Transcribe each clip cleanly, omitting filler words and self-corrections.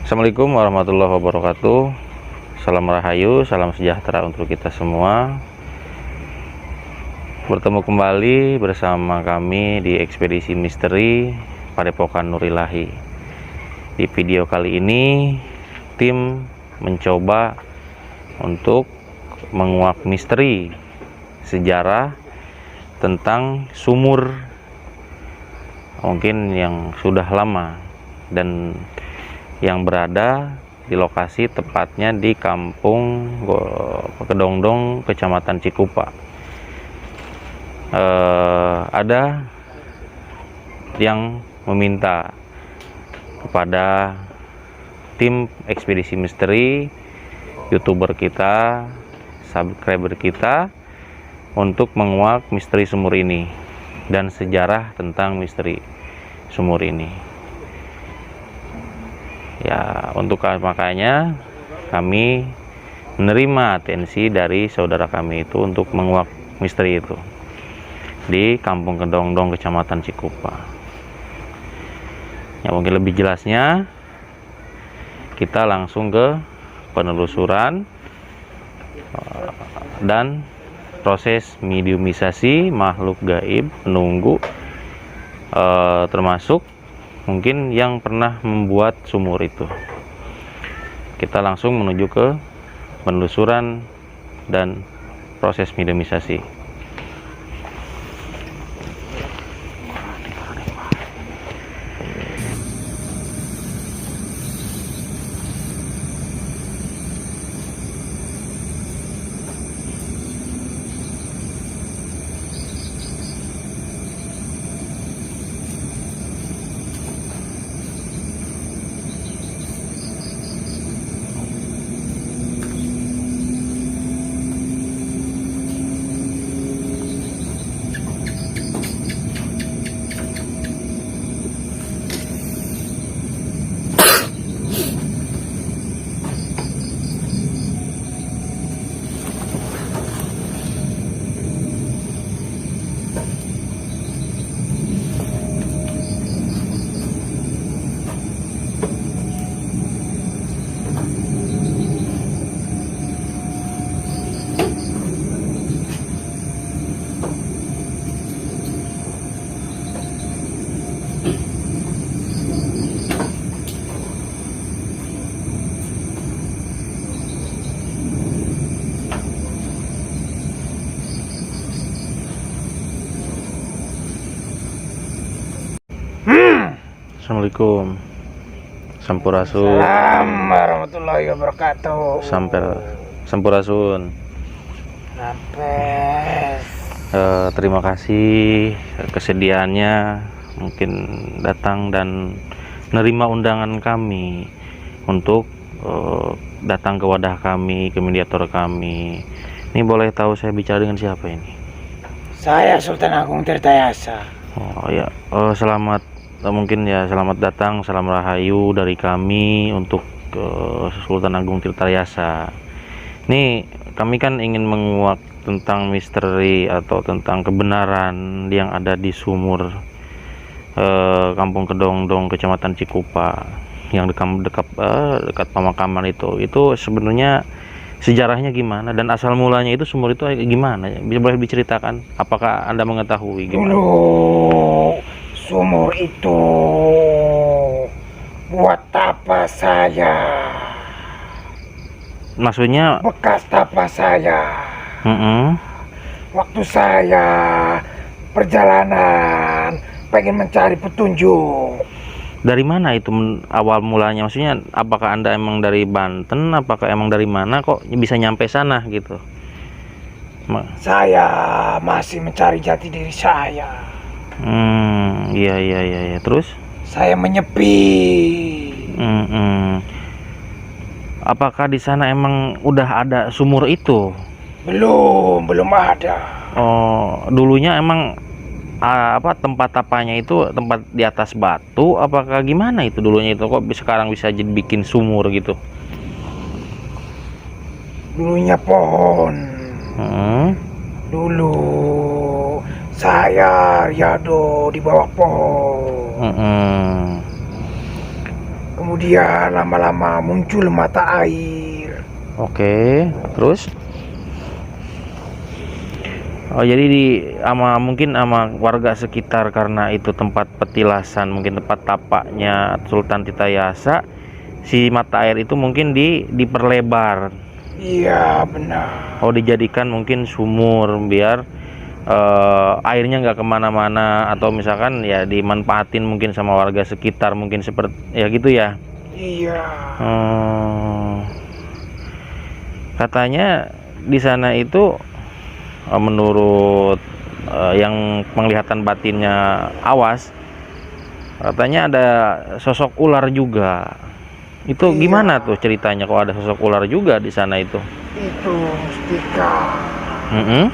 Assalamualaikum warahmatullahi wabarakatuh. Salam rahayu, salam sejahtera untuk kita semua. Bertemu kembali bersama kami di Ekspedisi Misteri Padepokan Nurilahi. Di video kali ini, tim mencoba untuk menguak misteri sejarah tentang sumur mungkin yang sudah lama dan yang berada di lokasi tepatnya di Kampung Kedongdong, Kecamatan Cikupa. Ada yang meminta kepada tim Ekspedisi Misteri, YouTuber kita, subscriber kita, untuk menguak misteri sumur ini dan sejarah tentang misteri sumur ini. Ya, untuk makanya kami menerima atensi dari saudara kami itu untuk menguak misteri itu di Kampung Kedongdong, Kecamatan Cikupa. Ya, mungkin lebih jelasnya kita langsung ke penelusuran dan proses mediumisasi makhluk gaib penunggu, termasuk mungkin yang pernah membuat sumur itu. Kita langsung menuju ke penelusuran dan proses mediumisasi. Assalamualaikum. Sampurasun. Assalamualaikum warahmatullahi wabarakatuh. Sampurasun. Nampes. Terima kasih kesediaannya mungkin datang dan menerima undangan kami untuk datang ke wadah kami, ke mediator kami. Ini boleh tahu saya bicara dengan siapa ini? Saya Sultan Agung Tirtayasa. Oh ya, selamat datang, salam rahayu dari kami untuk Sultan Agung Tirtayasa. Ini kami kan ingin menguak tentang misteri atau tentang kebenaran yang ada di sumur Kampung Kedongdong, Kecamatan Cikupa, yang dekat pemakaman itu. Itu sebenarnya sejarahnya gimana dan asal mulanya itu sumur itu gimana? Boleh diceritakan? Apakah Anda mengetahui gimana? Dulu sumur itu buat tapak saya. Maksudnya Bekas tapak saya. Waktu saya perjalanan pengen mencari petunjuk. dari mana itu awal mulanya? Maksudnya apakah Anda emang dari Banten? Apakah emang dari mana kok bisa nyampe sana gitu? Saya masih mencari jati diri saya. Iya. Terus? Saya menyepi. Apakah di sana emang udah ada sumur itu? Belum ada. Oh, dulunya emang tempat tapanya itu tempat di atas batu? Apakah gimana itu dulunya itu kok sekarang bisa jadi bikin sumur gitu? Dulunya pohon. Dulu saya riado di bawah pohon. Kemudian lama-lama muncul mata air. Oke, terus? Oh, jadi mungkin sama warga sekitar karena itu tempat petilasan, mungkin tempat tapaknya Sultan Tirtayasa. Si mata air itu mungkin diperlebar. Iya benar. Oh, dijadikan mungkin sumur biar airnya nggak kemana-mana, atau misalkan ya dimanfaatin mungkin sama warga sekitar, mungkin seperti ya gitu ya. Iya. Katanya di sana itu menurut yang penglihatan batinnya Awas, katanya ada sosok ular juga. Itu Iya. gimana tuh ceritanya kok ada sosok ular juga di sana itu? Itu mustika. Mm-mm.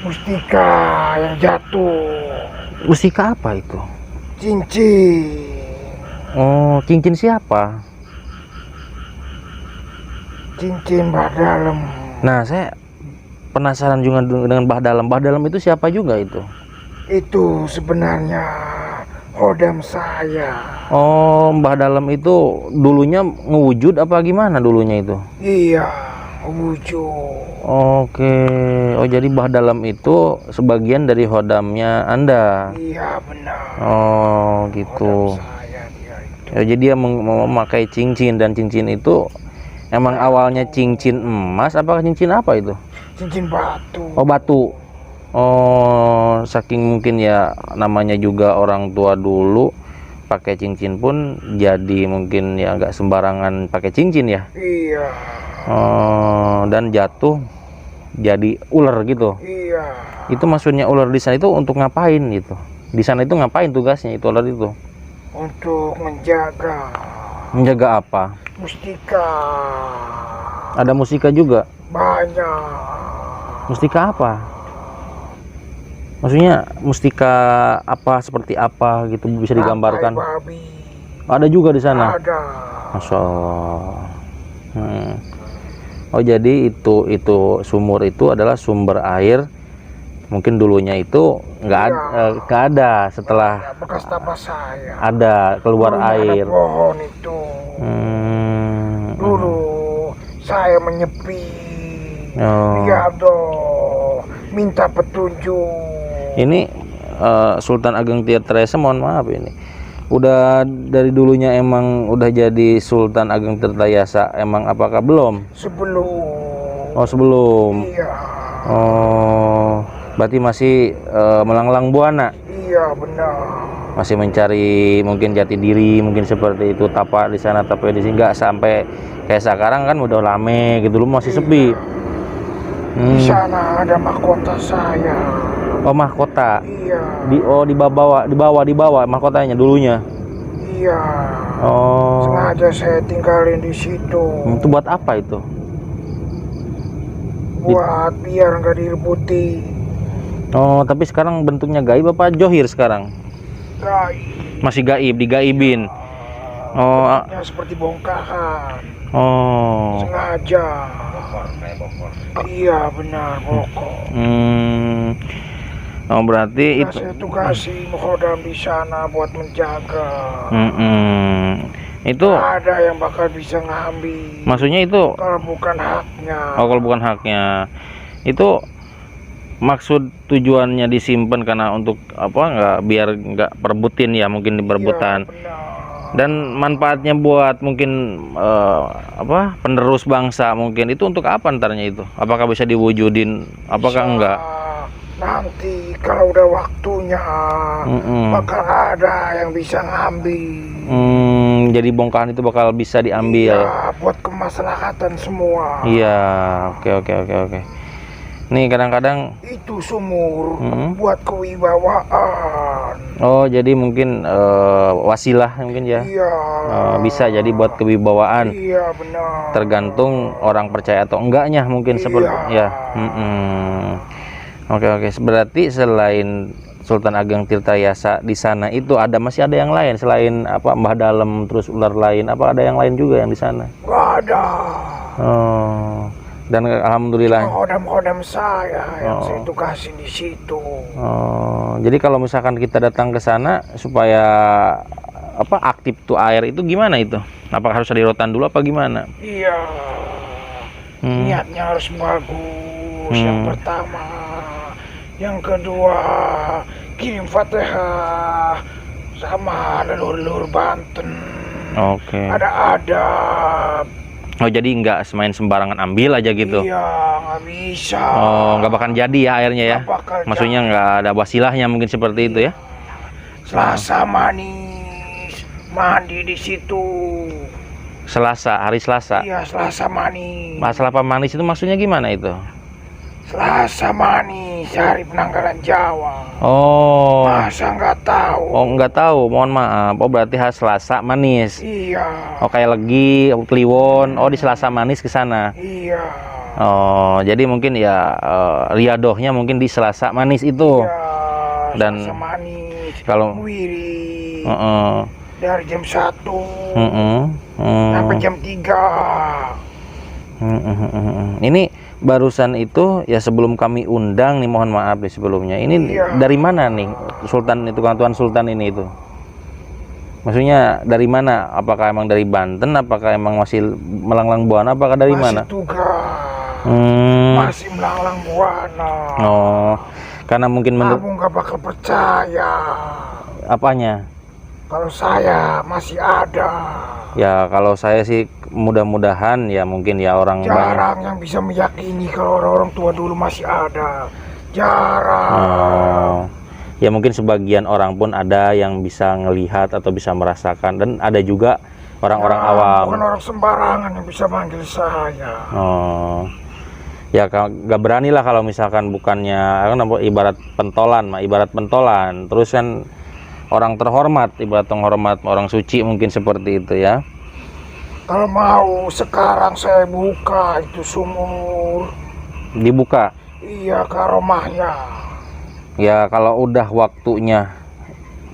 Mustika yang jatuh. Mustika apa itu? Cincin. Oh, cincin siapa? Cincin Mbah Dalem. Nah, saya penasaran juga dengan Mbah Dalem. Mbah Dalem itu siapa juga itu? Itu sebenarnya hodam saya. Oh, Mbah Dalem itu dulunya ngewujud apa gimana dulunya itu? Iya, wujud. Oke. Oh, jadi Mbah Dalem itu sebagian dari hodamnya Anda. Iya benar. Oh, gitu. Hodam saya dia itu. Ya, jadi dia memakai cincin, dan cincin itu emang awalnya cincin emas apa cincin apa itu? Cincin batu. Oh, batu. Oh, saking mungkin ya namanya juga orang tua dulu pakai cincin pun jadi mungkin ya nggak sembarangan pakai cincin ya. Iya. Oh, dan jatuh jadi ular gitu. Iya. Itu maksudnya ular di sana itu untuk ngapain gitu? Di sana itu ngapain tugasnya itu ular itu? Untuk menjaga Menjaga apa? mustika. Ada mustika juga. Banyak. Mustika apa? Maksudnya mustika apa, seperti apa gitu, bisa digambarkan? Rantai babi. Ada juga di sana. Ada. Masya Allah. Oh, jadi itu sumur itu adalah sumber air. Mungkin dulunya itu nggak ada. Setelah Ya, bekas tapak saya. ada keluar Dulunya air. Ada pohon itu. Dulu saya menyepi. Oh. Iya dong. Minta petunjuk. Ini Sultan Ageng Tirtayasa, mohon maaf ini. Udah dari dulunya emang udah jadi Sultan Ageng Tirtayasa, emang apakah belum? Sebelum. Oh, sebelum. Iya. Oh, berarti masih melanglang buana. Iya benar. Masih mencari mungkin jati diri, mungkin seperti itu, tapak di sana tapi di sini, nggak sampai kayak sekarang kan udah rame gitu, lu masih sepi. Di sana ada mahkota saya. Oh, mahkota. Iya. Di bawah mahkotanya dulunya. Iya. Oh. Sengaja saya tinggalin di situ. Itu buat apa itu? Buat biar nggak direbuti. Oh, tapi sekarang bentuknya gaib apa johir sekarang? Gaib. Masih gaib, digaibin. Oh. Ya seperti bongkahan. Oh. Sengaja. Iya benar, bokok. Oh, berarti itu. Saya tugasi mukhodam di sana buat menjaga. Itu Ada yang bakal bisa ngambil. maksudnya itu. Kalau bukan haknya. Oh, kalau bukan haknya. Itu maksud tujuannya disimpan karena untuk apa, nggak biar nggak perebutin ya, mungkin diperebutan. Iya, benar. Dan manfaatnya buat mungkin penerus bangsa, mungkin itu untuk apa ntarnya itu? Apakah bisa diwujudin? Apakah Bisa. enggak? Nanti kalau udah waktunya bakal ada yang bisa ngambil. Jadi bongkahan itu bakal bisa diambil. Iya, buat kemaslahatan semua. Iya, oke. Nih kadang-kadang Itu sumur buat kewibawaan. oh, jadi mungkin wasilah mungkin ya. Iya. Bisa jadi buat kewibawaan. Iya benar. Tergantung orang percaya atau enggaknya mungkin, seperti ya. Oke. Berarti selain Sultan Ageng Tirtayasa di sana itu masih ada yang lain selain Mbah Dalem terus ular lain, apa ada yang lain juga yang di sana? Gak ada. Oh. Dan alhamdulillah. Kodam-kodam saya yang Oh. saya tugasin di situ. Oh, jadi kalau misalkan kita datang ke sana supaya apa aktif tuh air itu gimana itu? Apakah harus ada rotan dulu apa gimana? Iya, Hmm. niatnya harus bagus. Yang Hmm. pertama, yang kedua, kirim Fatihah sama leluhur Banten. Oke. Ada adab. Oh, jadi nggak semain sembarangan ambil aja gitu? Iya, nggak bisa. Oh, nggak bakal jadi ya airnya ya? Nggak bakal Maksudnya jadi. nggak ada wasilahnya mungkin seperti itu ya? Selasa manis, mandi di situ. Selasa, hari Selasa. Iya, Selasa manis. Masalah apa manis itu maksudnya gimana itu? Selasa manis, hari penanggalan Jawa. Oh, Masa nggak tahu? oh nggak tahu, mohon maaf. Oh berarti hari Selasa manis. Iya, Oh kayak Legi, Kliwon. Oh di Selasa manis ke sana. iya, Oh jadi mungkin ya riadohnya mungkin di Selasa manis itu. iya. Dan Selasa manis. kalau- Wiri Heeh. dari jam 1 Heeh. sampai jam 3. Ini barusan itu ya sebelum kami undang nih, mohon maaf nih sebelumnya. Ini Iya. dari mana nih Sultan itu, Tuan Sultan ini itu? Maksudnya dari mana? Apakah emang dari Banten? Apakah emang masih melanglang buana? Apakah dari mana? Masih tugas, Hmm. masih melanglang buana. Oh, karena mungkin menurut Kamu nggak bakal percaya apanya? kalau saya masih ada. Ya kalau saya sih mudah-mudahan ya mungkin ya orang banyak. Jarang yang bisa meyakini kalau orang-orang tua dulu masih ada. Jarang. Oh, ya mungkin sebagian orang pun ada yang bisa ngelihat atau bisa merasakan, dan ada juga orang-orang Ya, awam. bukan orang sembarangan yang bisa manggil saya. Oh, ya gak berani lah kalau misalkan bukannya kan ibarat pentolan, ibarat pentolan. Terus kan orang terhormat, ibarat menghormat orang suci mungkin seperti itu ya. Kalau mau sekarang saya buka itu sumur. Dibuka. Iya, karomahnya. Ya kalau udah waktunya,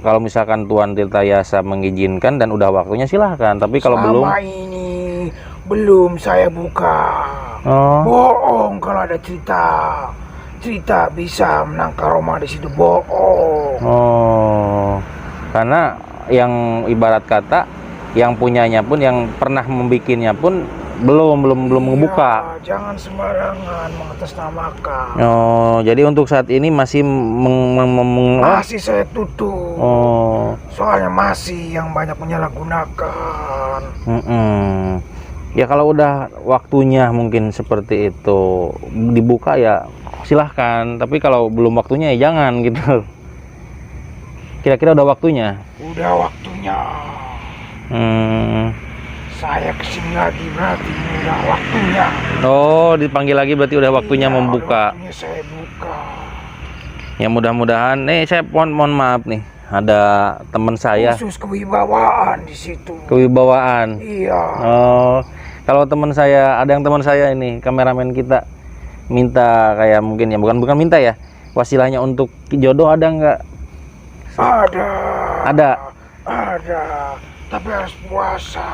kalau misalkan Tuan Tirtayasa mengizinkan dan udah waktunya silahkan. Tapi kalau belum, Selama ini belum saya buka. oh, Bohong kalau ada cerita bisa menang karomah di situ, bohong. oh, karena yang ibarat kata yang punyanya pun, yang pernah membikinnya pun belum membuka. Iya, jangan sembarangan mengatasnamakan. Oh, jadi untuk saat ini masih Masih saya tutup. oh, Soalnya masih yang banyak menyalahgunakan. ya kalau udah waktunya mungkin seperti itu dibuka ya silahkan. Tapi kalau belum waktunya ya jangan gitu. Kira-kira udah waktunya. Udah waktunya. Saya kesini lagi berarti ini udah waktunya. Oh, dipanggil lagi berarti udah waktunya Iya, membuka. Waktunya saya buka. Ya mudah-mudahan. Saya mohon maaf nih. Ada teman saya Khusus kewibawaan di situ. kewibawaan. Iya. Oh, kalau teman saya, ada yang teman saya ini, kameramen kita minta kayak mungkin ya bukan minta ya, wasilahnya untuk jodoh ada nggak? Ada. Ada. Ada. Tapi harus puasa.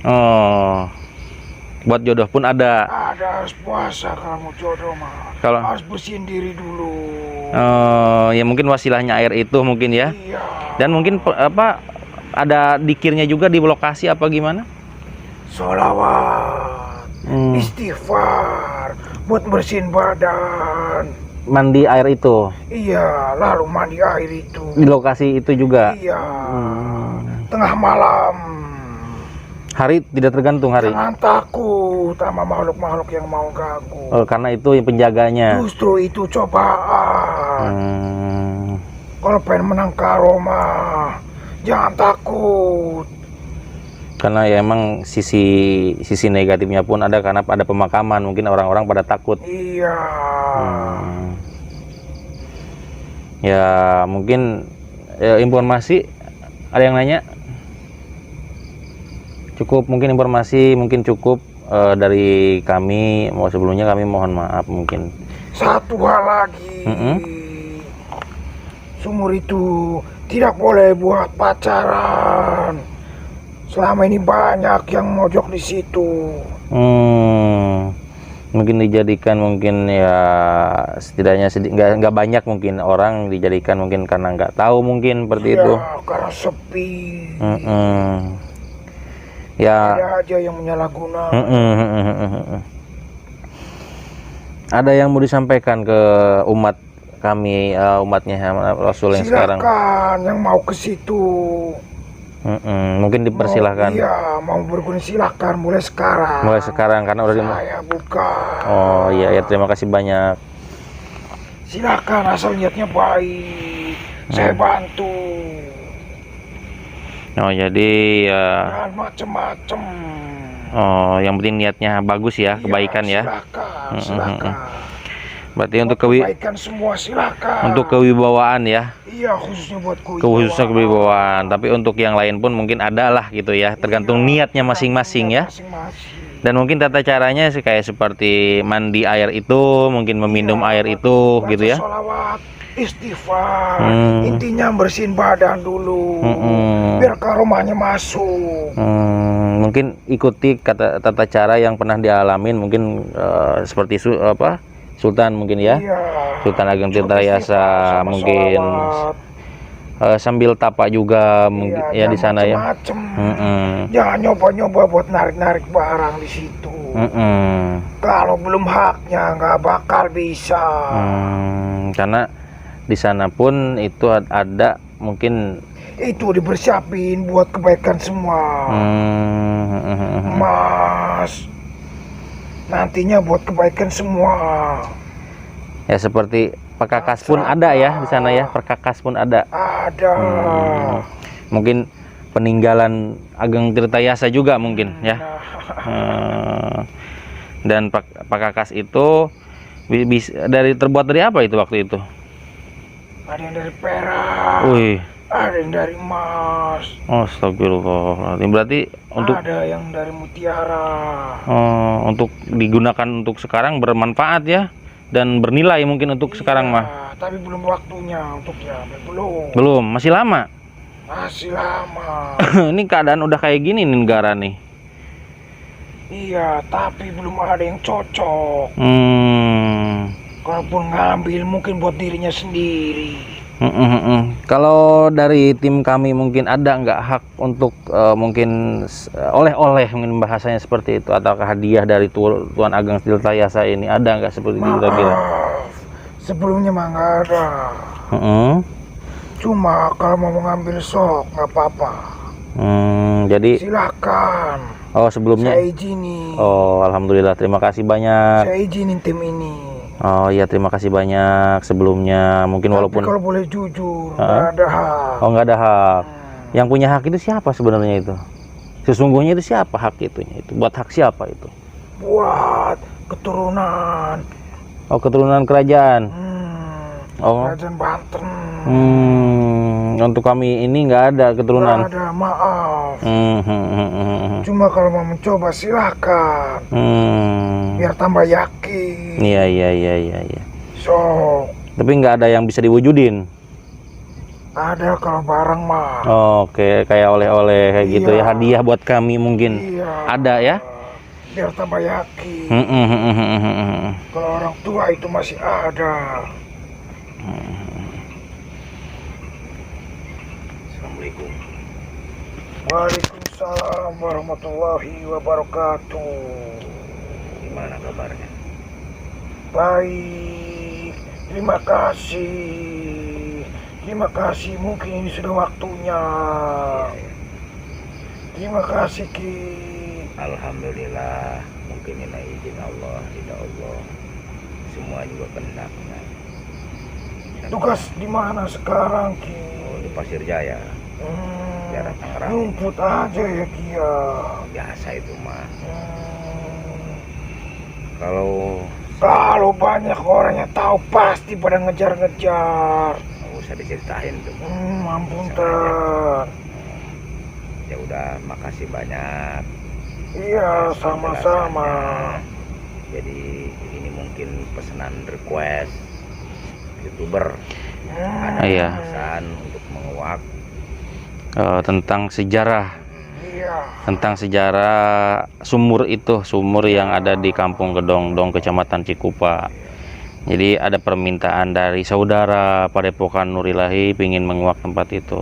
Oh, buat jodoh pun ada. Ada, harus puasa kalau mau jodoh mah. Kalau Harus bersihin diri dulu. ya mungkin wasilahnya air itu mungkin ya. Iya. Dan mungkin ada dikirnya juga di lokasi apa gimana? Sholawat, istighfar, buat bersihin badan. Mandi air itu Iya, lalu mandi air itu. di lokasi itu juga. Iya. Tengah malam. Hari tidak tergantung hari. Jangan takut sama makhluk-makhluk yang mau ganggu. Oh, karena itu yang penjaganya. Justru itu cobaan. Kalau pengen menang karomah, jangan takut. Karena ya emang sisi negatifnya pun ada, karena ada pemakaman, mungkin orang-orang pada takut. Iya. Ya mungkin informasi, ada yang nanya? Cukup mungkin informasi, mungkin cukup dari kami. Sebelumnya kami mohon maaf mungkin. Satu hal lagi. Sumur itu tidak boleh buat pacaran. Selama ini banyak yang mojok di situ. Mungkin dijadikan mungkin ya setidaknya nggak banyak mungkin orang dijadikan mungkin karena nggak tahu mungkin seperti itu. Karena sepi. Ya. Ada aja yang menyalahgunakan. Ada yang mau disampaikan ke umat kami, umatnya Rasul yang sekarang? Silakan yang mau ke situ. Mungkin dipersilahkan. Iya, mau berguna silakan mulai sekarang. Mulai sekarang karena udah Saya buka. Oh iya ya, terima kasih banyak. Silakan asal niatnya baik. Saya bantu. Oh jadi ya. Jangan macem-macem. Oh, yang penting niatnya bagus ya, kebaikan ya. Silakan. Berarti untuk kebaikan semua silakan. Untuk kewibawaan ya. Iya, khususnya buat khususnya kewibawaan. Tapi untuk yang lain pun mungkin ada lah gitu ya, tergantung niatnya masing-masing ya. Dan mungkin tata caranya sih kayak seperti mandi air itu, mungkin meminum air itu gitu ya. Sholawat, istighfar, intinya bersihin badan dulu, biar karomahnya masuk. Mungkin ikuti tata cara yang pernah dialamin, mungkin seperti Sultan mungkin ya. Sultan Ageng Tirtayasa mungkin sambil tapak juga mungkin ya di sana ya. Jangan nyoba-nyoba buat narik-narik barang di situ. Kalau belum haknya nggak bakal bisa. Karena di sana pun itu ada mungkin itu dipersiapin buat kebaikan semua. Mas, nantinya buat kebaikan semua. Ya seperti perkakas pun ada ya di sana ya, perkakas pun ada. Ada. Mungkin peninggalan Ageng Tirtayasa juga mungkin ya. Dan perkakas itu terbuat dari apa itu waktu itu? Ada yang dari perak. Wih. Ada yang dari emas. Astagfirullahaladzim. Berarti untuk ada yang dari mutiara. Untuk digunakan untuk sekarang bermanfaat ya, dan bernilai mungkin untuk sekarang mah. Tapi belum waktunya untuknya. Belum, masih lama. Masih lama. Ini keadaan udah kayak gini nih negara nih. Iya, tapi belum ada yang cocok. Kalaupun ngambil mungkin buat dirinya sendiri. Kalau dari tim kami mungkin ada nggak hak untuk mungkin oleh-oleh mungkin bahasanya seperti itu, atau hadiah dari Tuan Ageng Tirtayasa ini ada nggak seperti itu kira-kira? Sebelumnya mah nggak ada. Cuma kalau mau mengambil sok nggak apa-apa. Jadi silakan. Oh sebelumnya. Saya izinin. Oh alhamdulillah, terima kasih banyak. Saya izinin tim ini. Oh iya, terima kasih banyak sebelumnya. Mungkin walaupun kalau boleh jujur, nggak ada hak. Oh nggak ada hak. Yang punya hak itu siapa sebenarnya itu? Sesungguhnya itu siapa hak itunya? Itu buat hak siapa itu? Buat keturunan. Oh keturunan kerajaan. Kerajaan Banten. Untuk kami ini nggak ada keturunan. Nggak ada, maaf. Cuma kalau mau mencoba silakan. Biar tambah yakin. Iya. So. Tapi nggak ada yang bisa diwujudin. Ada kalau barang mah. Oke, kayak oleh-oleh kayak gitu ya, hadiah buat kami mungkin. Ada ya. Biar tambah yakin. Kalau orang tua itu masih ada. Assalamualaikum. Waalaikumsalam warahmatullahi wabarakatuh. Gimana kabarnya? Baik, terima kasih. Terima kasih, mungkin ini sudah waktunya. Terima kasih Ki. Alhamdulillah, mungkin ini izin Allah, tidak Allah. Semua juga kehendaknya. Tugas di mana sekarang Ki? Di Pasir Jaya. Daerah Tangerang. Rumput aja ya Ki ya. Biasa itu mah. Kalau banyak orang yang tahu pasti pada ngejar-ngejar. Nggak usah diceritain tuh. Ampun ter. Ya udah, makasih banyak. Iya, sama-sama. Jadi ini mungkin pesanan request YouTuber. Ada pesan untuk menguak tentang sejarah. Iya. tentang sejarah sumur itu, sumur yang ada di Kampung Kedongdong, Kecamatan Cikupa. Jadi ada permintaan dari saudara Padepokan Nurilahi ingin menguak tempat itu.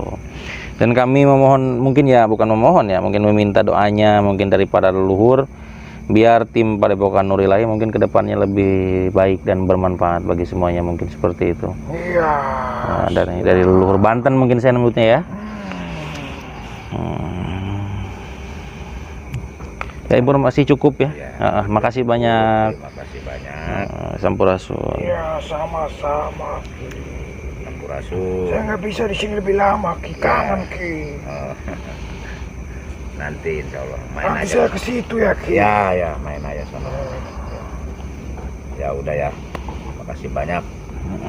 Dan kami memohon, mungkin ya bukan memohon ya, mungkin meminta doanya mungkin daripada leluhur, biar tim Padepokan Nurilahi mungkin kedepannya lebih baik dan bermanfaat bagi semuanya, mungkin seperti itu. Iya. Nah, dari leluhur Banten mungkin saya nyebutnya ya. Ya informasi cukup ya. Ya. Makasih banyak. Terima kasih banyak. Sampurasun. Iya, sama-sama Ki. Sampurasun. Saya nggak bisa di sini lebih lama Ki, kangen Ki. Oh. Nanti insya Allah main Nanti aja. saya ke situ ya Ki. Ya, main aja sana. Ya udah ya. Makasih banyak.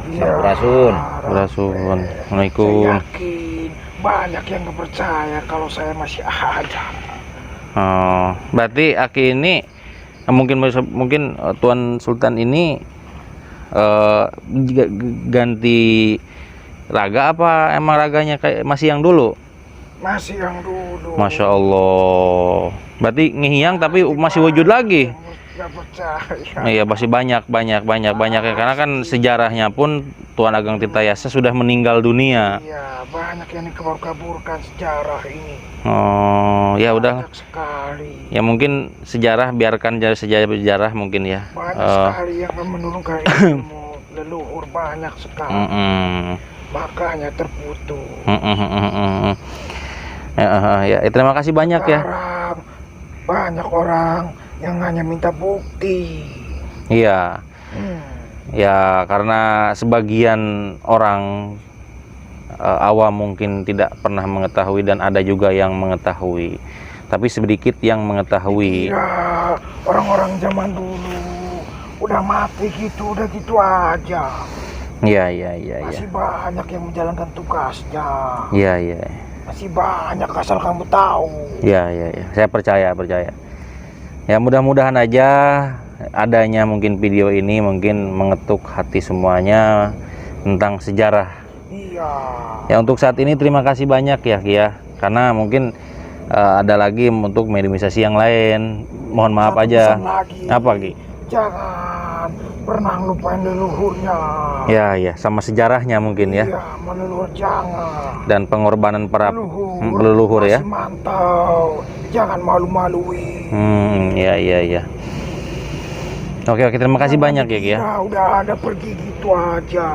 Iya. Sampurasun. Sampurasun. Saya Assalamualaikum. yakin banyak yang nggak percaya kalau saya masih ada. Oh, berarti Aki ini mungkin Tuan Sultan ini ganti raga apa emang raganya kayak masih yang dulu? Masih yang dulu. Masya Allah. Berarti ngihiang tapi masih wujud lagi. Nggak percaya. Iya, masih banyak ya, karena kan sejarahnya pun Tuan Ageng Tirtayasa sudah meninggal dunia. Iya, banyak yang dikabur-kaburkan sejarah ini. Oh, ya udah. Banyak sekali. Ya mungkin sejarah biarkan jadi sejarah mungkin ya. Banyak sekali yang menurunkan ilmu leluhur, banyak sekali. Makanya terputus. Ya, terima kasih banyak ya. Sekarang banyak orang yang hanya minta bukti. Iya. Ya, karena sebagian orang awam mungkin tidak pernah mengetahui dan ada juga yang mengetahui. Tapi sedikit yang mengetahui. Iya, orang-orang zaman dulu udah mati gitu, udah gitu aja. Iya. Masih banyak yang menjalankan tugasnya. Iya. Masih banyak asal kamu tahu. Iya. Saya percaya. Ya mudah-mudahan aja adanya mungkin video ini mungkin mengetuk hati semuanya tentang sejarah. Iya. Ya untuk saat ini terima kasih banyak ya Ki ya. Karena mungkin ada lagi untuk mediumisasi yang lain. Mohon maaf Satu aja. pesan lagi. Apa Ki? Jangan pernah lupain leluhurnya. Ya, sama sejarahnya mungkin ya. Iya, leluhur jangan. Dan pengorbanan para Leluhur, leluhur ya. masih mantau. Jangan malu-maluin. Iya. Oke, terima kasih banyak ya Ki ya. Udah ada pergi gitu aja.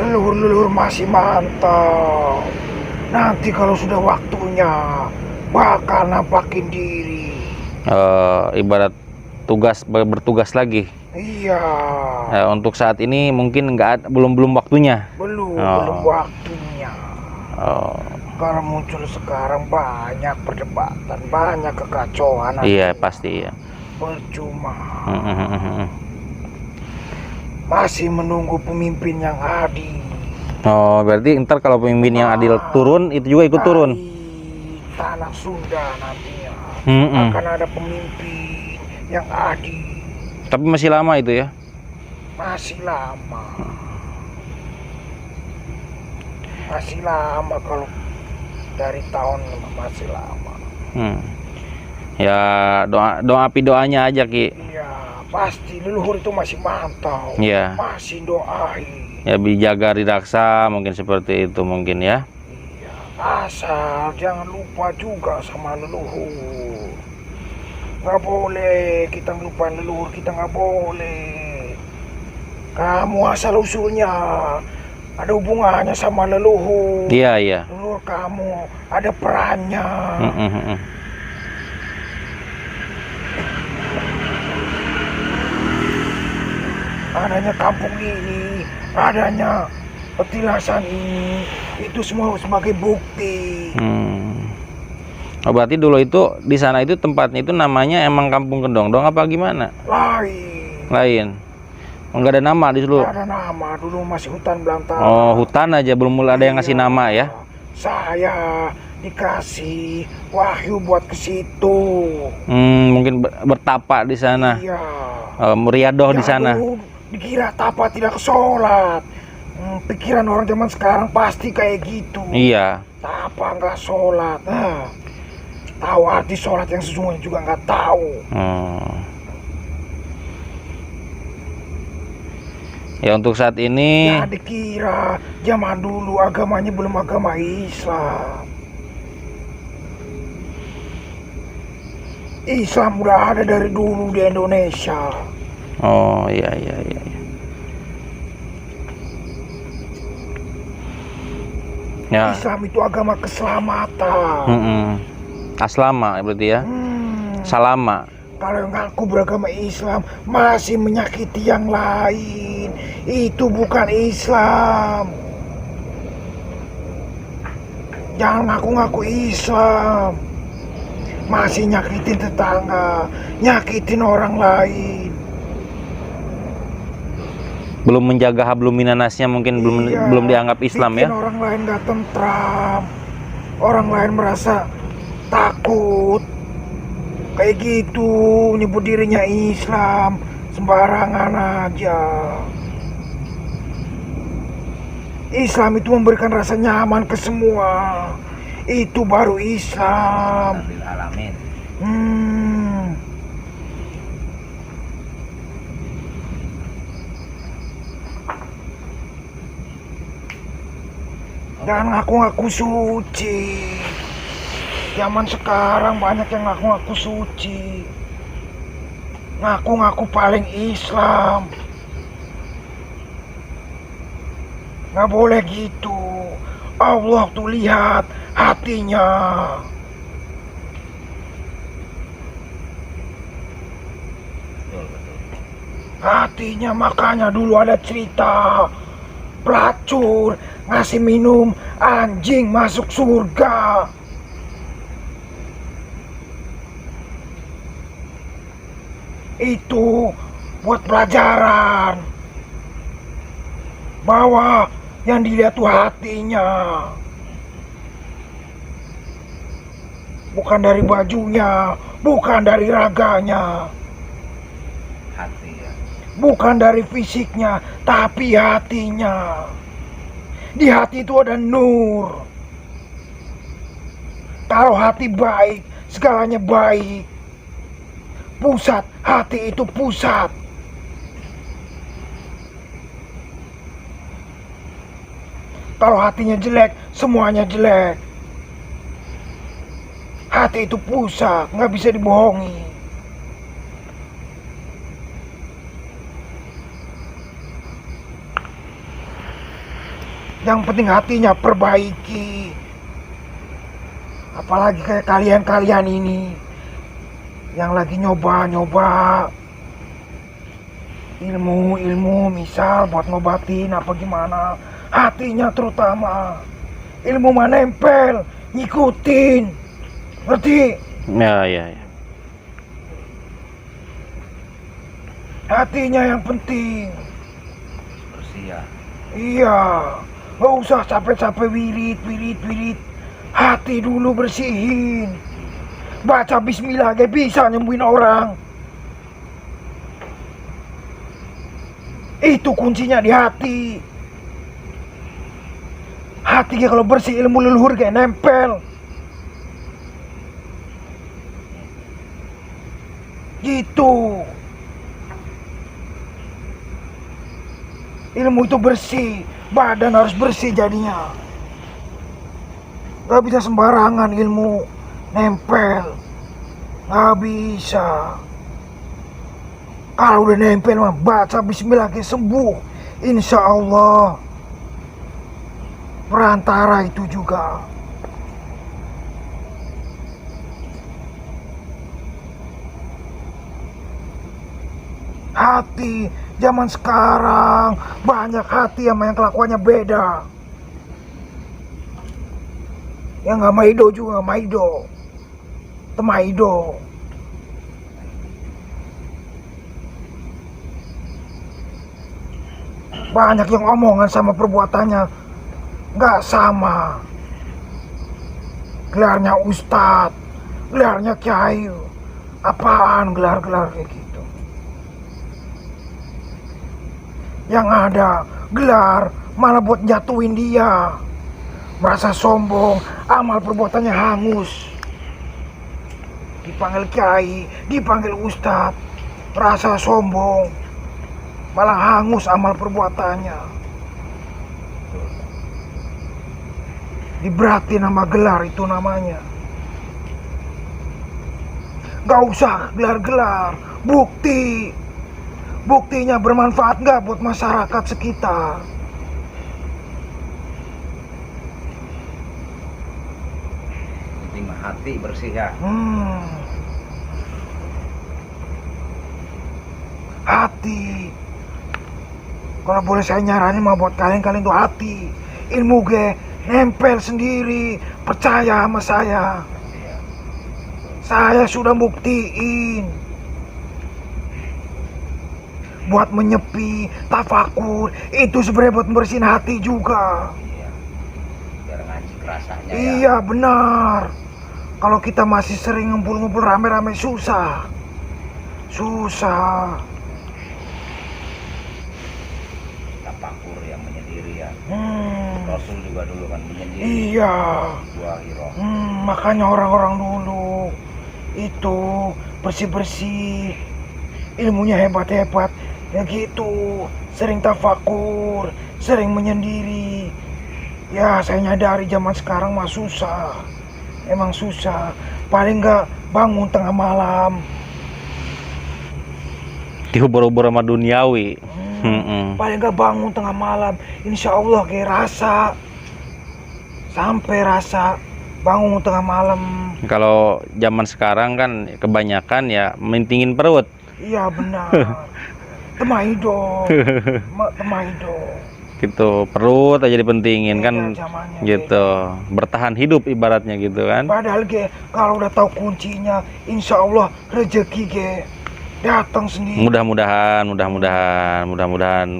Leluhur masih mantau. Nanti kalau sudah waktunya bakal nampakin diri. Ibarat bertugas lagi. Iya. Untuk saat ini mungkin belum waktunya. Belum Oh. waktunya. Oh, Kalau muncul sekarang banyak perdebatan, banyak kekacauan. iya pasti ya. Percuma. Masih menunggu pemimpin yang adil. Oh, berarti ntar kalau pemimpin yang adil turun, itu juga ikut turun. Di tanah Sunda nantinya Mm-mm. akan ada pemimpin yang adil. Tapi masih lama itu ya. Masih lama. Masih lama kalau dari tahun masih lama. Ya doanya aja Ki. Iya, pasti leluhur itu masih mantau. Iya. Masih doain. Ya dijaga didaksa mungkin seperti itu mungkin ya. Iya, asal jangan lupa juga sama leluhur. Nggak boleh kita lupa leluhur, kita nggak boleh. Kamu asal usulnya ada hubungannya sama leluhur. Iya. Leluhur kamu ada perannya. Adanya kampung ini, adanya petilasan ini, itu semua sebagai bukti. Oh, berarti dulu itu di sana itu tempatnya itu namanya emang Kampung Kedongdong apa gimana? Lain. Enggak ada nama di situ. Nggak ada nama, dulu masih hutan belantara. Oh, hutan aja belum mulai ada yang ngasih nama ya. Saya dikasih wahyu buat ke situ. Mungkin bertapa di sana. Iya. Meriadoh di sana. Dulu dikira tapa tidak sholat. Pikiran orang zaman sekarang pasti kayak gitu. Iya. Apa nggak sholat? Nah, tahu arti sholat yang sesungguhnya juga nggak tahu. Ya untuk saat ini Ya dikira zaman dulu agamanya belum agama Islam. Islam udah ada dari dulu di Indonesia. oh iya. Ya. Islam itu agama keselamatan. Aslama berarti ya. Salama. Kalau yang ngaku beragama Islam masih menyakiti yang lain, itu bukan Islam. Jangan ngaku-ngaku Islam, masih nyakitin tetangga, nyakitin orang lain. Belum menjaga hablum minanasnya, mungkin belum dianggap Islam ya. Bikin orang lain gak tentram, orang lain merasa takut. Kayak gitu, nyebut dirinya Islam, sembarangan aja. Islam itu memberikan rasa nyaman ke semua. Itu baru Islam. Alamin. Jangan ngaku-ngaku suci. Zaman sekarang banyak yang ngaku-ngaku suci, ngaku-ngaku paling Islam. Nggak boleh gitu. Allah tuh lihat hatinya. Hatinya, makanya dulu ada cerita pelacur ngasih minum anjing masuk surga. Itu buat pelajaran bahwa yang dilihat tuh hatinya, bukan dari bajunya, bukan dari raganya, Hati ya. bukan dari fisiknya, tapi hatinya. Di hati itu ada nur. Kalau hati baik, segalanya baik. Pusat, hati itu pusat. Kalau hatinya jelek, semuanya jelek. Hati itu pusat, nggak bisa dibohongi. Yang penting hatinya perbaiki. Apalagi kayak kalian-kalian ini yang lagi nyoba-nyoba ilmu misal buat ngobatin apa gimana, hatinya terutama ilmu mana nempel, ngikutin, ngerti? Ya. Hatinya yang penting. Bersih ya. Iya, nggak usah capek-capek wirid. Hati dulu bersihin. Baca bismillah gak bisa nyembuhin orang. Itu kuncinya di hati. Hatinya kalau bersih, ilmu leluhur kayak nempel. Gitu. Ilmu itu bersih, badan harus bersih jadinya. Gak bisa sembarangan ilmu nempel, gak bisa. Kalau udah nempel mah baca bismillah ke sembuh, insya Allah. Perantara itu juga. Hati zaman sekarang banyak hati sama yang kelakuannya beda. Yang gak maido juga maido, temaido. Banyak yang omongan sama perbuatannya gak sama. Gelarnya ustadz, gelarnya kiai, apaan gelar-gelar kayak gitu. Yang ada gelar malah buat jatuhin dia. Merasa sombong, amal perbuatannya hangus. Dipanggil kiai, dipanggil ustadz, rasa sombong, malah hangus amal perbuatannya. Diberati nama gelar itu namanya. Gak usah gelar-gelar, bukti. Buktinya bermanfaat gak buat masyarakat sekitar? Penting mah hati bersih ya. Hati. Kalau boleh saya nyaranin mah buat kalian tuh hati. Ilmu ge nempel sendiri, percaya sama saya. Iya. Saya sudah buktiin. Buat menyepi, tafakur, itu sebenarnya buat membersihin hati juga. Iya. Biar ngaji rasanya ya. Iya benar. Kalau kita masih sering ngumpul-ngumpul rame-rame susah. Tafakur yang menyendiri ya. Rasul juga dulu kan menyendiri. Iya. Dua hiro. Makanya orang-orang dulu itu bersih-bersih, ilmunya hebat-hebat, ya gitu, sering tafakur, sering menyendiri. Ya saya nyadari zaman sekarang mah susah, emang susah. Paling nggak bangun tengah malam, Dihubur-hubur sama duniawi. paling nggak bangun tengah malam, insya Allah kayak sampai rasa bangun tengah malam. Kalau zaman sekarang kan kebanyakan ya mentingin perut. Iya benar. Temaido. Gitu, perut aja dipentingin kan Zamannya, gitu. Bertahan hidup ibaratnya gitu kan. Padahal ge kalau udah tahu kuncinya, insya Allah rezeki ge datang sendiri. Mudah-mudahan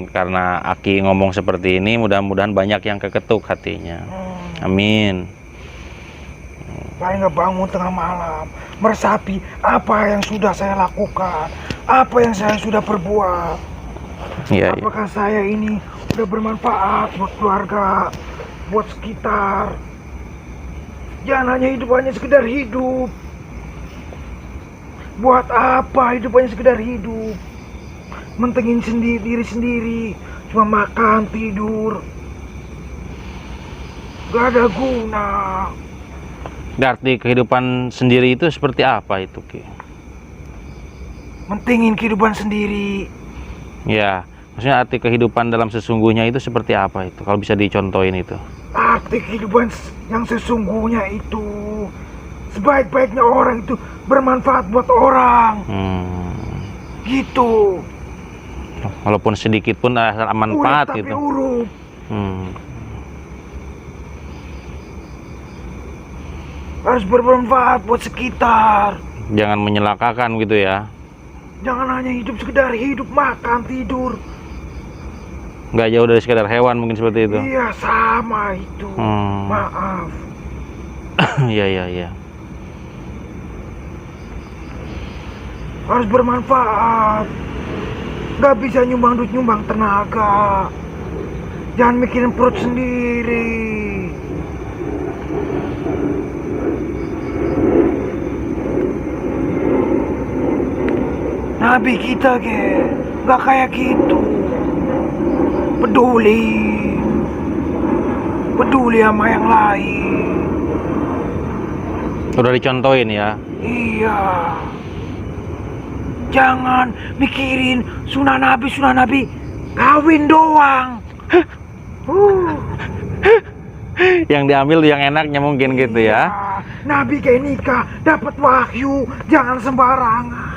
karena Aki ngomong seperti ini, mudah-mudahan banyak yang keketuk hatinya. Amin. Paling nggak bangun tengah malam, meresapi apa yang sudah saya lakukan, apa yang saya sudah perbuat. Iya, iya. Apakah saya ini udah bermanfaat buat keluarga, buat sekitar? Jangan hanya hidup hanya sekedar hidup. Buat apa hidup hanya sekedar hidup? Mentingin diri sendiri, cuma makan, tidur. Gak ada guna. Arti kehidupan sendiri itu seperti apa itu, Ki? Mentingin kehidupan sendiri. Ya, maksudnya arti kehidupan dalam sesungguhnya itu seperti apa itu? Kalau bisa dicontohin itu. Arti kehidupan yang sesungguhnya itu, sebaik-baiknya orang itu bermanfaat buat orang. Gitu. Walaupun sedikit pun asal manfaat Urip tapi gitu. urup. Harus bermanfaat buat sekitar. Jangan menyelakakan gitu ya. Jangan hanya hidup sekedar hidup, makan, tidur. Nggak jauh dari sekedar hewan mungkin seperti itu. Iya sama itu. Maaf. Iya. Harus bermanfaat. Gak bisa nyumbang duit, nyumbang tenaga. Jangan mikirin perut sendiri. Nabi kita gak kayak gitu. Peduli sama yang lain. Udah dicontohin ya. Iya. Jangan mikirin sunnah Nabi kawin doang. Yang diambil yang enaknya mungkin gitu ya. Nabi kayak nikah dapat wahyu, jangan sembarangan.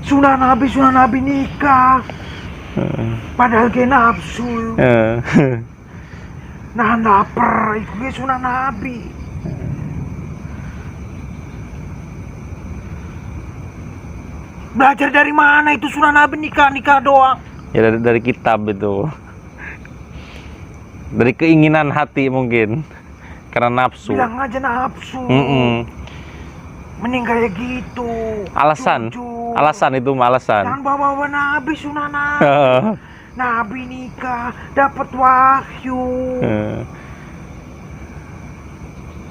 Sunnah Nabi nikah. Padahal kayak nafsu. Nahan lapar, itu kayak sunnah Nabi. Belajar dari mana itu sunnah Nabi nikah doang? Ya dari kitab itu. Dari keinginan hati mungkin. Karena nafsu. Bilang aja nafsu. Mending kayak gitu. Alasan Jujur. Alasan itu alasan. Jangan bawa-bawa Nabi, sunnah Nabi. Nabi nikah, dapat wahyu.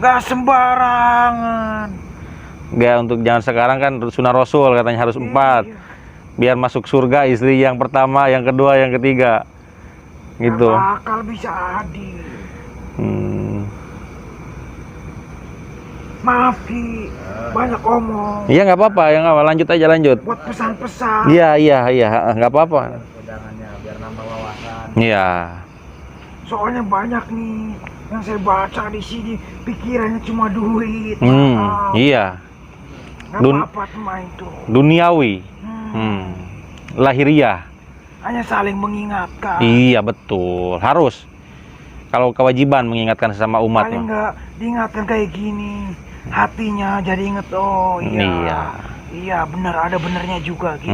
Gak sembarangan. Nggak, untuk jangan sekarang kan sunnah Rasul katanya harus 4. Iya. Biar masuk surga istri yang pertama, yang kedua, yang ketiga. Gitu. Gak bakal bisa adil. Maaf Ki, banyak omong. Iya nggak apa-apa, ya nggak apa, lanjut aja lanjut. Buat pesan-pesan. Iya, nggak apa-apa. Undangannya biar nambah wawasan. Iya. Soalnya banyak nih yang saya baca di sini pikirannya cuma duit. Iya. Gak apa-apa cuma itu. Duniawi. Lahiriah. Hanya saling mengingatkan. Iya betul, harus. Kalau kewajiban mengingatkan sesama umat. Paling nggak diingatkan kayak gini, hatinya jadi inget. Oh iya bener, ada benernya juga gitu.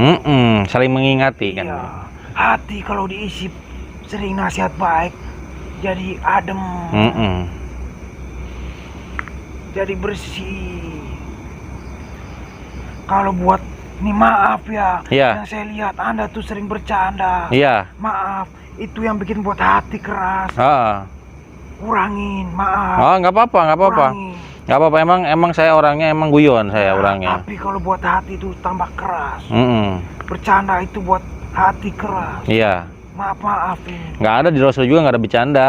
Saling mengingati kan. Iya. Hati kalau diisi sering nasihat baik, jadi adem, jadi bersih. Kalau buat ini maaf ya, Iya. yang saya lihat Anda tuh sering bercanda. Iya. Maaf, itu yang bikin buat hati keras. Kurangin, maaf. Nggak apa-apa, nggak apa-apa. Kurangin. Nggak apa-apa, emang saya orangnya emang guyon saya orangnya. Tapi kalau buat hati itu tambah keras. Bercanda itu buat hati keras. Iya. Maaf ini. Nggak ada di Rasul juga nggak ada bercanda.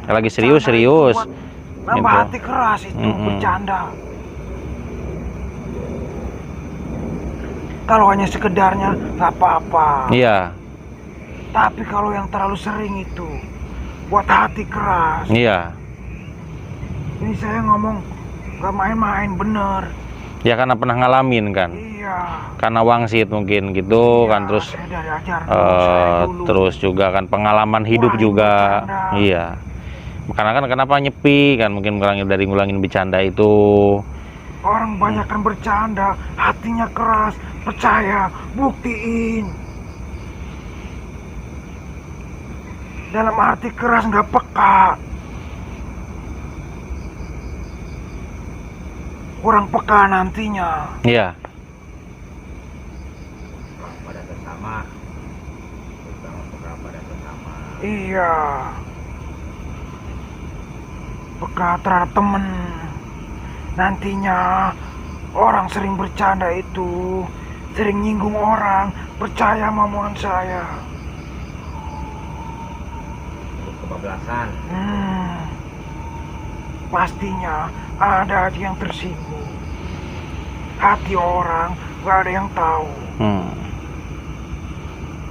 Lagi serius. Nambah Gitu. hati keras itu bercanda. Kalau hanya sekedarnya nggak apa-apa. Iya. Tapi kalau yang terlalu sering itu buat hati keras. Iya. Ini saya ngomong nggak main-main, bener. Ya karena pernah ngalamin kan. Iya. Karena wangsit mungkin gitu kan, terus Saya dari ajaran saya dulu. terus juga kan pengalaman hidup Ngurangin juga. bercanda. Iya. Karena kan kenapa nyepi kan, mungkin ngulangin bercanda itu. Orang banyak kan bercanda, hatinya keras. Percaya, buktiin. Dalam arti keras nggak peka. Kurang peka nantinya. Iya. Pada sesama. Terutama peka pada sesama. Iya. Peka terhadap temen. Nantinya orang sering bercanda itu, sering nyinggung orang, percaya sama omongan saya. Untuk kebablasan. Pastinya ada aja yang tersinggung. Hati orang gak ada yang tahu.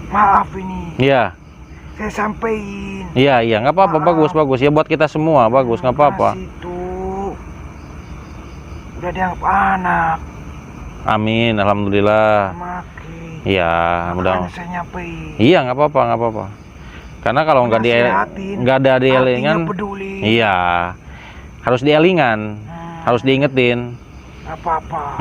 Maaf ini, Iya. saya sampein. Iya, nggak apa-apa, Maaf. bagus ya buat kita semua, bagus, nggak apa-apa. Mas itu udah dianggap anak. Amin, alhamdulillah. Maki. Iya, mudah. Makanya saya nyampein. Iya, nggak apa-apa. Karena kalau nggak Nasehatin, nggak ada dielingan, hatinya peduli. iya, harus dielingan, harus diingetin. Apa-apa.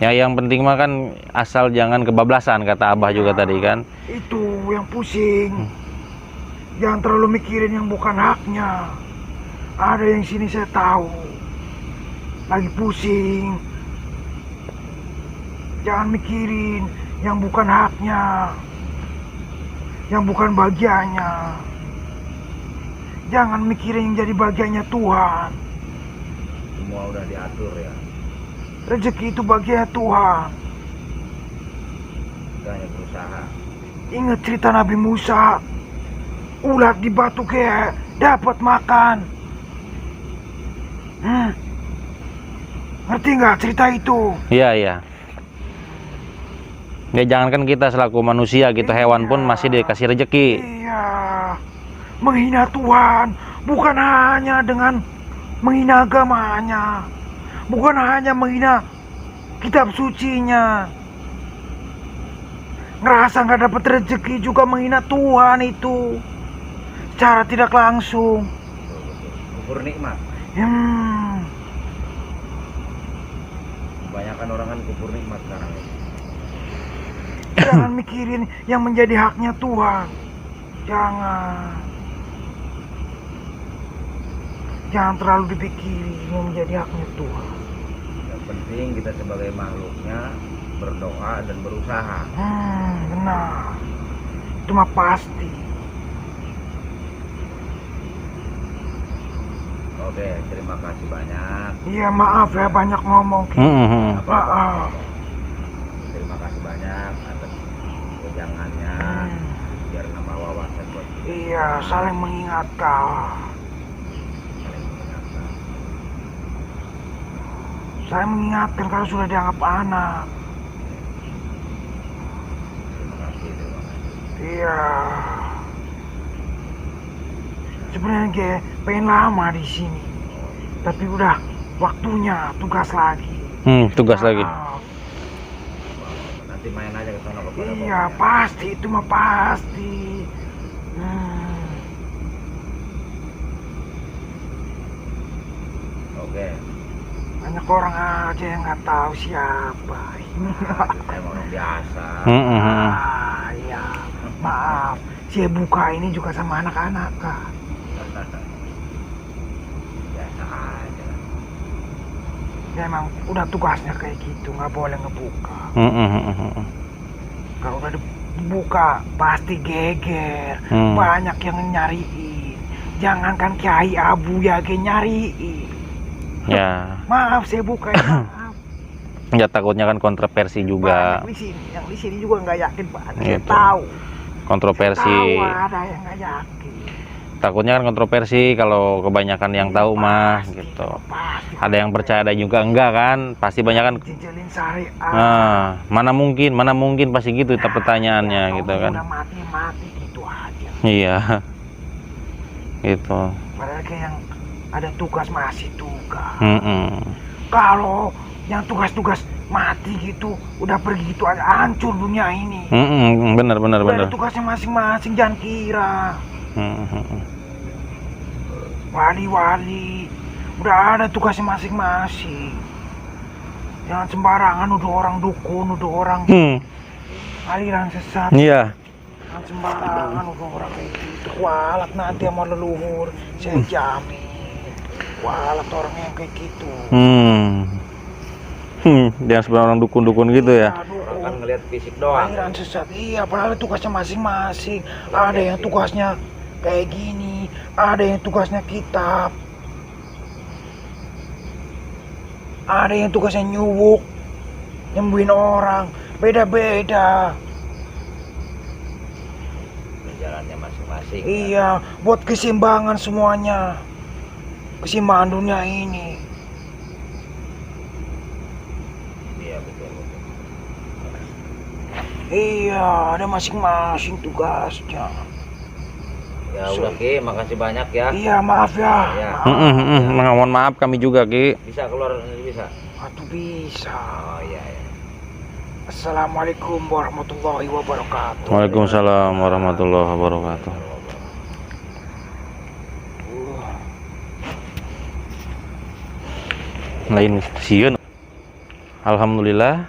Ya yang penting mah kan asal jangan kebablasan kata Abah juga tadi kan. Itu yang pusing. Jangan terlalu mikirin yang bukan haknya. Ada yang sini saya tahu lagi pusing. Jangan mikirin yang bukan haknya, yang bukan bagiannya. Jangan mikirin yang jadi bagiannya Tuhan. Semua udah diatur ya. Rezeki itu bagiannya Tuhan. Kita hanya berusaha. Ingat cerita Nabi Musa, ulat di batu kayak dapat makan. Ngerti nggak cerita itu? Iya. Ya jangankan kita selaku manusia gitu, hewan pun masih dikasih rezeki. Iya, menghina Tuhan bukan hanya dengan menghina agamanya, bukan hanya menghina kitab sucinya. Ngerasa nggak dapat rezeki juga menghina Tuhan itu secara tidak langsung. Kufur nikmat. Kebanyakan orang kan kufur nikmat sekarang ini. Jangan mikirin yang menjadi haknya Tuhan. Jangan terlalu dipikirin yang menjadi haknya Tuhan. Yang penting kita sebagai makhluknya berdoa dan berusaha. Benar. Itu mah pasti. Oke, terima kasih banyak. Iya, maaf ya banyak ngomong. Maaf. Terima kasih banyak atas wejangannya. Biar nambah wawasan buat kita. Iya, saling mengingatkan. Saling mengingatkan. Saya mengingatkan kalau sudah dianggap anak. Terima kasih, terima kasih. Iya. Sebenarnya gue pengen lama di sini, tapi udah waktunya tugas lagi. Tugas lagi. Maaf. Nanti main aja ke sana kepada Iya, pasti itu mah pasti. Oke. Banyak orang aja yang nggak tahu siapa ini. Saya orang biasa. Iya, maaf. Saya buka ini juga sama anak-anak kan. Biasa aja. Ya emang udah tugasnya kayak gitu, nggak boleh ngebuka. Kalau udah dibuka pasti geger. Banyak yang nyariin. Jangankan Kiai Abu ya nyariin. Ya. Maaf saya buka ya. Maaf. Ya takutnya kan kontroversi juga. Banyak di sini. Yang di sini juga nggak yakin banget. Saya Gitu. tahu. Kontroversi. Saya tahu ada yang nggak yakin. Takutnya kan kontroversi kalau kebanyakan yang tahu mah Pasti, gitu. Pasti. Ada yang percaya ada juga enggak kan? Pasti banyak kan. Jejelin syariat. Nah, mana mungkin pasti gitu pertanyaannya Ya, gitu kan. udah mati gitu aja. Iya. Gitu. Padahal kayak yang ada tugas masih tugas. Kalau yang tugas-tugas mati gitu, udah pergi gitu aja, hancur dunia ini. Bener. Udah ada tugasnya masing-masing, jangan kira. Wali-wali, udah ada tugasnya masing-masing. Jangan sembarangan nuduh orang dukun, nuduh orang aliran sesat. Iya. Jangan sembarangan nuduh orang kayak gitu. Kualat nanti sama leluhur, saya jamin. Kualat orang yang kayak gitu. Jangan sebenarnya orang dukun-dukun gitu ya. Orang kan ngelihat fisik doang. Aliran sesat, iya padahal tugasnya masing-masing. Ada yang tugasnya kayak gini, ada yang tugasnya kitab, ada yang tugasnya nyuwuk, nyembuhin orang, beda-beda. Jalannya masing-masing. Iya, buat keseimbangan semuanya, keseimbangan dunia ini. Iya betul. Iya, ada masing-masing tugasnya. Ya udah Ki, makasih banyak ya. Iya, maaf ya. Ya. Mohon maaf kami juga Ki. Bisa keluar bisa. Atuh bisa. Oh iya. Assalamualaikum warahmatullahi wabarakatuh. Waalaikumsalam warahmatullahi wabarakatuh. Lain sieun. Alhamdulillah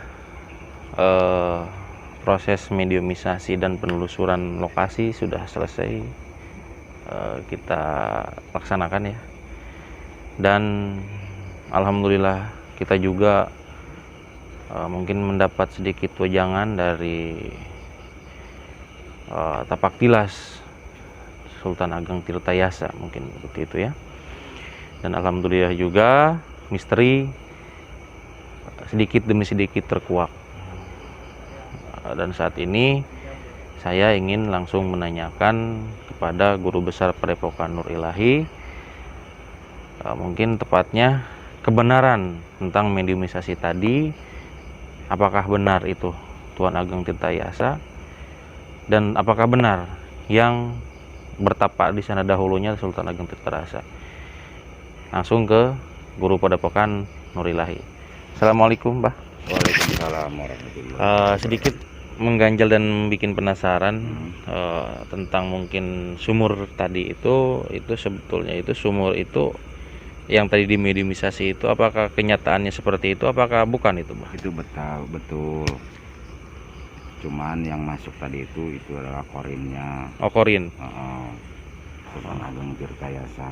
proses mediumisasi dan penelusuran lokasi sudah selesai kita laksanakan ya. Dan alhamdulillah kita juga mungkin mendapat sedikit wejangan dari tapak tilas Sultan Ageng Tirtayasa, mungkin seperti itu ya. Dan alhamdulillah juga misteri sedikit demi sedikit terkuak. Dan saat ini saya ingin langsung menanyakan kepada guru besar Padepokan Nur Ilahi, mungkin tepatnya kebenaran tentang mediumisasi tadi. Apakah benar itu Tuan Ageng Tirtayasa, dan apakah benar yang bertapak di sana dahulunya Sultan Ageng Tirtayasa? Langsung ke guru Padepokan Nur Ilahi. Assalamualaikum, Mbah. Waalaikumsalam warahmatullahi. Sedikit mengganjal dan bikin penasaran tentang mungkin sumur tadi itu sebetulnya itu sumur itu yang tadi dimediumisasi itu, apakah kenyataannya seperti itu, apakah bukan itu, Mbah? Itu betul. Cuman yang masuk tadi itu adalah korinnya. Oh, korin. Sultan Ageng Tirtayasa.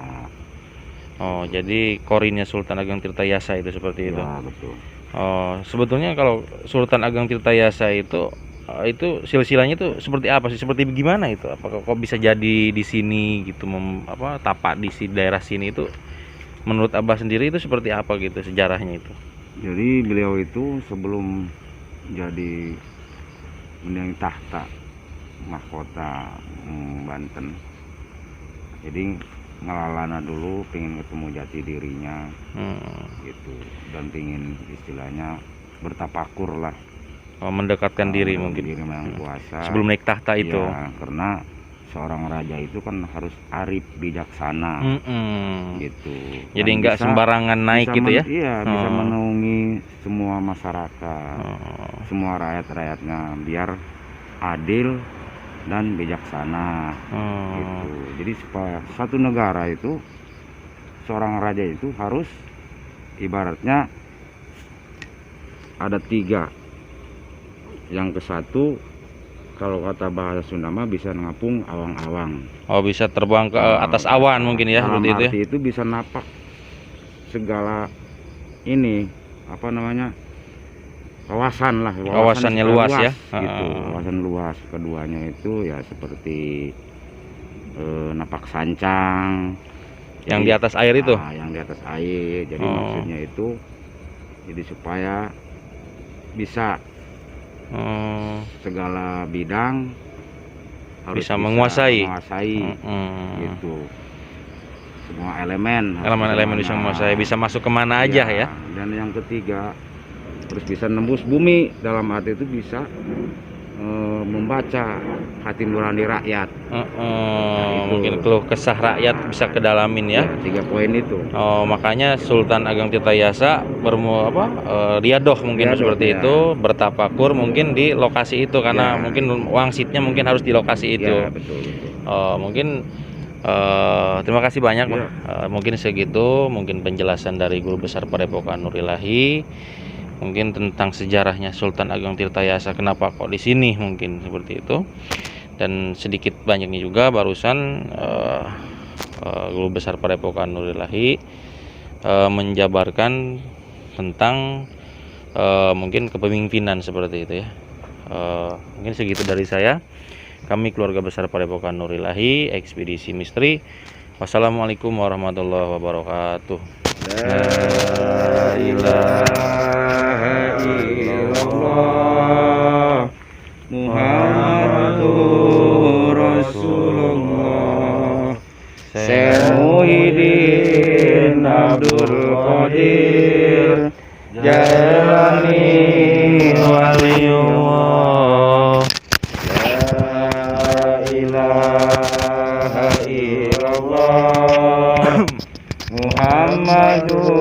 Oh, jadi korinnya Sultan Ageng Tirtayasa itu seperti itu. Ya, betul. Oh, sebetulnya kalau Sultan Ageng Tirtayasa itu itu silsilahnya itu seperti apa sih? Seperti gimana itu? Apakah kok bisa jadi di sini gitu tapak di daerah sini itu menurut Abah sendiri itu seperti apa gitu sejarahnya itu? Jadi beliau itu sebelum jadi mendiang tahta mahkota Banten, jadi ngelalana dulu, pengen ketemu jati dirinya gitu, dan pengen istilahnya bertapakur lah. Mendekatkan diri Mendekatkan mungkin diri sama yang kuasa sebelum naik tahta itu. ya, karena seorang raja itu kan harus arif bijaksana gitu. Jadi Dan nggak bisa- sembarangan naik bisa gitu ya? Iya, bisa Oh. menaungi semua masyarakat, Oh. semua rakyat-rakyatnya biar adil dan bijaksana Oh. gitu. Jadi supaya satu negara itu, seorang raja itu harus ibaratnya ada 3. Yang ke-1, kalau kata bahasa Sunda mah bisa ngapung awang-awang. Oh, bisa terbang ke atas awan mungkin ya, Dalam seperti itu ya. arti itu bisa napak segala ini, apa namanya, kawasan lah, Kawasannya secara luas ya. gitu. Kawasan luas. Keduanya itu ya seperti napak sancang Yang di atas air itu. yang di atas air. Jadi Oh. maksudnya itu jadi supaya bisa Oh. segala bidang harus Bisa menguasai. gitu, semua elemen Elemen-elemen bisa menguasai, bisa masuk kemana aja ya. Dan yang ketiga, terus bisa nembus bumi, dalam arti itu bisa membaca hati nurani rakyat. itu. Mungkin keluh kesah rakyat bisa kedalamin ya. 3 poin itu. Oh, makanya Sultan Ageng Tirtayasa riadoh mungkin Riadoh, seperti ya. itu, bertapakur mungkin di lokasi itu karena Ya. mungkin wangsitnya mungkin harus di lokasi itu. Ya, betul. Mungkin terima kasih banyak Ya. mungkin segitu, mungkin penjelasan dari Guru Besar Padepokan Nur Ilahi mungkin tentang sejarahnya Sultan Ageng Tirtayasa, kenapa kok di sini, mungkin seperti itu. Dan sedikit banyaknya juga barusan Guru Besar Padepokan Nur Ilahi menjabarkan tentang mungkin kepemimpinan seperti itu ya. Mungkin segitu dari saya. Kami keluarga besar Padepokan Nur Ilahi, ekspedisi misteri. Wassalamualaikum warahmatullahi wabarakatuh. La ilaha illallah Muhammadur Rasulullah. Syekh Muhyiddin Abdul Qadir Jailani Waliullah. La ilaha illallah Muhammadur